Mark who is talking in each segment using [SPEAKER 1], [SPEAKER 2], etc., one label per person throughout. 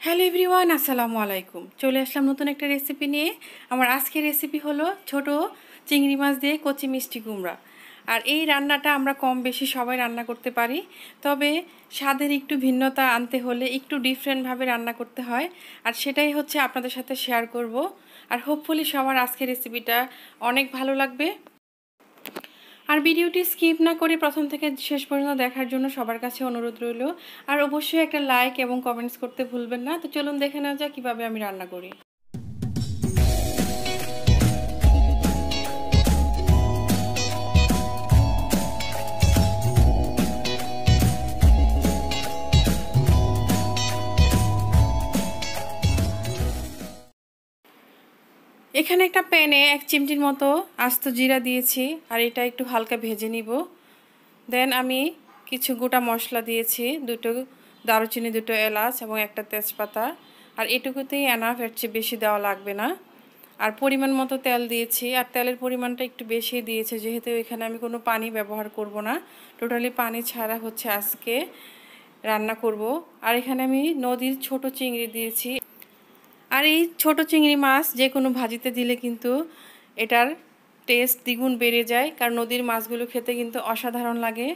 [SPEAKER 1] Hello everyone, আসসালামু আলাইকুম। চলে আসলাম নতুন একটা রেসিপি নিয়ে। আমার আজকের রেসিপি হলো ছোট চিংড়ি মাছ দিয়ে কচি মিষ্টি কুমড়া। আর এই রান্নাটা আমরা কম বেশি সবাই রান্না করতে পারি, তবে স্বাদের একটু ভিন্নতা আনতে হলে একটু ডিফারেন্টভাবে রান্না করতে হয়। আর সেটাই হচ্ছে আপনাদের সাথে শেয়ার করব। আর হোপফুলি সবার আজকের রেসিপিটা অনেক ভালো লাগবে। আর ভিডিওটি স্কিপ না করে প্রথম থেকে শেষ পর্যন্ত দেখার জন্য সবার কাছে অনুরোধ রইল। আর অবশ্যই একটা লাইক এবং কমেন্টস করতে ভুলবেন না। তো চলুন দেখে নেওয়া যাক কীভাবে আমি রান্না করি। এখানে একটা প্যানে 1 চিমটির মতো আস্ত জিরা দিয়েছি, আর এটা একটু হালকা ভেজে নিব। দেন আমি কিছু গোটা মশলা দিয়েছি, 2টো দারুচিনি, 2টো এলাচ এবং একটা তেজপাতা। আর এটুকুতেই এনাফ, এর চেয়ে বেশি দেওয়া লাগবে না। আর পরিমাণ মতো তেল দিয়েছি, আর তেলের পরিমাণটা একটু বেশি দিয়েছে যেহেতু এখানে আমি কোনো পানি ব্যবহার করব না, টোটালি পানি ছাড়া হচ্ছে আজকে রান্না করব। আর এখানে আমি নদীর ছোট চিংড়ি দিয়েছি। আর এই ছোট চিংড়ি মাছ যে কোনো ভাজিতে দিলে কিন্তু এটার টেস্ট দ্বিগুণ বেড়ে যায়, কারণ নদীর মাছগুলো খেতে কিন্তু অসাধারণ লাগে।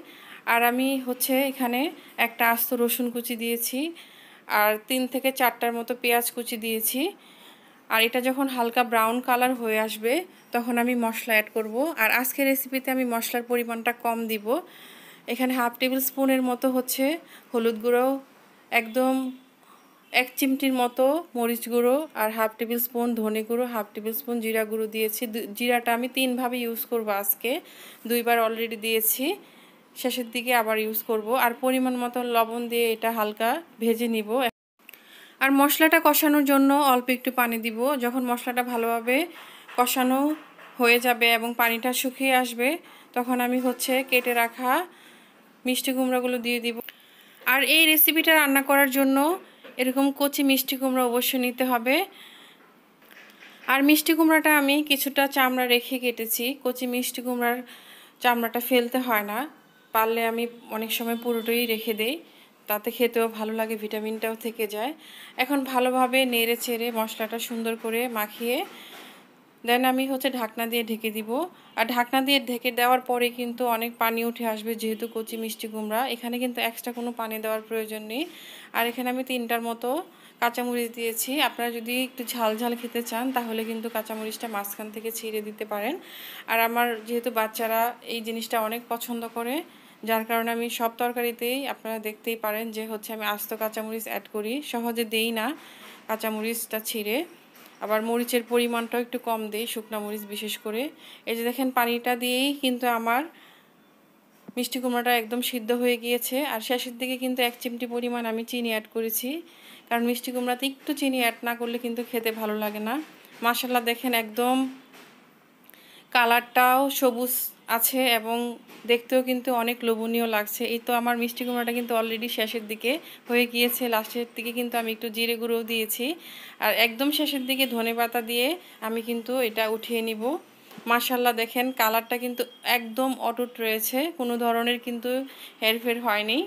[SPEAKER 1] আর আমি হচ্ছে এখানে একটা আস্ত রসুন কুচি দিয়েছি, আর 3 থেকে 4টার মতো পেঁয়াজ কুচি দিয়েছি। আর এটা যখন হালকা ব্রাউন কালার হয়ে আসবে তখন আমি মশলা অ্যাড করব। আর আজকের রেসিপিতে আমি মশলার পরিমাণটা কম দিব। এখানে 1/2 টেবিল স্পুনের মতো হচ্ছে হলুদ গুঁড়ো, একদম 1 চিমটির মতো মরিচ গুঁড়ো, আর 1/2 টেবিল স্পুন ধনে গুঁড়ো, 1/2 টেবিল স্পুন জিরা গুঁড়ো দিয়েছি। জিরাটা আমি 3ভাবে ইউজ করব আজকে, 2বার অলরেডি দিয়েছি, শেষের দিকে আবার ইউজ করব। আর পরিমাণ মতো লবণ দিয়ে এটা হালকা ভেজে নিব। আর মশলাটা কষানোর জন্য অল্প একটু পানি দিব। যখন মশলাটা ভালোভাবে কষানো হয়ে যাবে এবং পানিটা শুকিয়ে আসবে তখন আমি হচ্ছে কেটে রাখা মিষ্টি কুমড়াগুলো দিয়ে দিব। আর এই রেসিপিটা রান্না করার জন্য এরকম কচি মিষ্টি কুমড়া অবশ্যই নিতে হবে। আর মিষ্টি কুমড়াটা আমি কিছুটা চামড়া রেখে কেটেছি। কচি মিষ্টি কুমড়ার চামড়াটা ফেলতে হয় না, পারলে আমি অনেক সময় পুরোটাই রেখে দেই, তাতে খেতেও ভালো লাগে, ভিটামিনটাও থেকে যায়। এখন ভালোভাবে নেড়ে চেড়ে মশলাটা সুন্দর করে মাখিয়ে দেন আমি হচ্ছে ঢাকনা দিয়ে ঢেকে দিব। আর ঢাকনা দিয়ে ঢেকে দেওয়ার পরে কিন্তু অনেক পানি উঠে আসবে, যেহেতু কচি মিষ্টি কুমড়া, এখানে কিন্তু এক্সট্রা কোনো পানি দেওয়ার প্রয়োজন নেই। আর এখানে আমি 3টার মতো কাঁচামরিচ দিয়েছি। আপনারা যদি একটু ঝাল ঝাল খেতে চান তাহলে কিন্তু কাঁচামরিচটা মাঝখান থেকে ছিঁড়ে দিতে পারেন। আর আমার যেহেতু বাচ্চারা এই জিনিসটা অনেক পছন্দ করে, যার কারণে আমি সব তরকারিতেই আপনারা দেখতেই পারেন যে হচ্ছে আমি আস্ত কাঁচামরিচ অ্যাড করি, সহজে দেই না কাঁচামরিচটা ছিঁড়ে। আবার মরিচের পরিমাণটাও একটু কম দিই, শুকনা মরিচ বিশেষ করে। এই যে দেখেন পানিটা দিয়েই কিন্তু আমার মিষ্টি কুমড়াটা একদম সিদ্ধ হয়ে গিয়েছে। আর শেষের দিকে কিন্তু 1 চিমটি পরিমাণ আমি চিনি অ্যাড করেছি, কারণ মিষ্টি কুমড়াতে একটু চিনি অ্যাড না করলে কিন্তু খেতে ভালো লাগে না। মাশাআল্লাহ দেখেন একদম কালারটাও সবুজ আছে এবং দেখতেও কিন্তু অনেক লোভনীয় লাগছে। এই তো আমার মিষ্টি কুমড়াটা কিন্তু অলরেডি শেষের দিকে হয়ে গিয়েছে। লাস্টের দিকে কিন্তু আমি একটু জিরে গুঁড়ো দিয়েছি, আর একদম শেষের দিকে ধনেপাতা দিয়ে আমি কিন্তু এটা উঠিয়ে নিব। মাশাআল্লাহ দেখেন কালারটা কিন্তু একদম অটুট রয়েছে, কোনো ধরনের কিন্তু হেরফের হয়নি।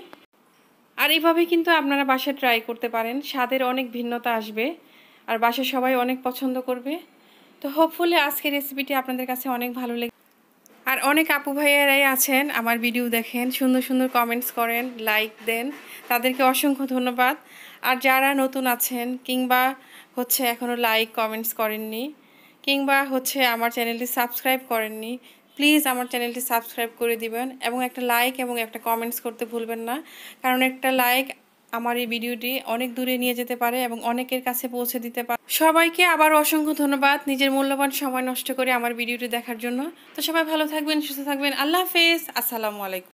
[SPEAKER 1] আর এইভাবে কিন্তু আপনারা বাসায় ট্রাই করতে পারেন, স্বাদের অনেক ভিন্নতা আসবে আর বাসায় সবাই অনেক পছন্দ করবে। তো হোপফুলি আজকের রেসিপিটি আপনাদের কাছে অনেক ভালো লেগে। আর অনেক আপু ভাইয়ারাই আছেন আমার ভিডিও দেখেন, সুন্দর সুন্দর কমেন্টস করেন, লাইক দেন, তাদেরকে অসংখ্য ধন্যবাদ। আর যারা নতুন আছেন কিংবা হচ্ছে এখনও লাইক কমেন্টস করেননি কিংবা হচ্ছে আমার চ্যানেলটি সাবস্ক্রাইব করেননি, প্লিজ আমার চ্যানেলটি সাবস্ক্রাইব করে দিবেন এবং একটা লাইক এবং একটা কমেন্টস করতে ভুলবেন না, কারণ একটা লাইক আমার এই ভিডিওটি অনেক দূরে নিয়ে যেতে পারে এবং অনেকের কাছে পৌঁছে দিতে পারে। সবাইকে আবার অসংখ্য ধন্যবাদ নিজের মূল্যবান সময় নষ্ট করে আমার ভিডিওটি দেখার জন্য। তো সবাই ভালো থাকবেন, সুস্থ থাকবেন। আল্লাহ হাফেজ, আসসালামু আলাইকুম।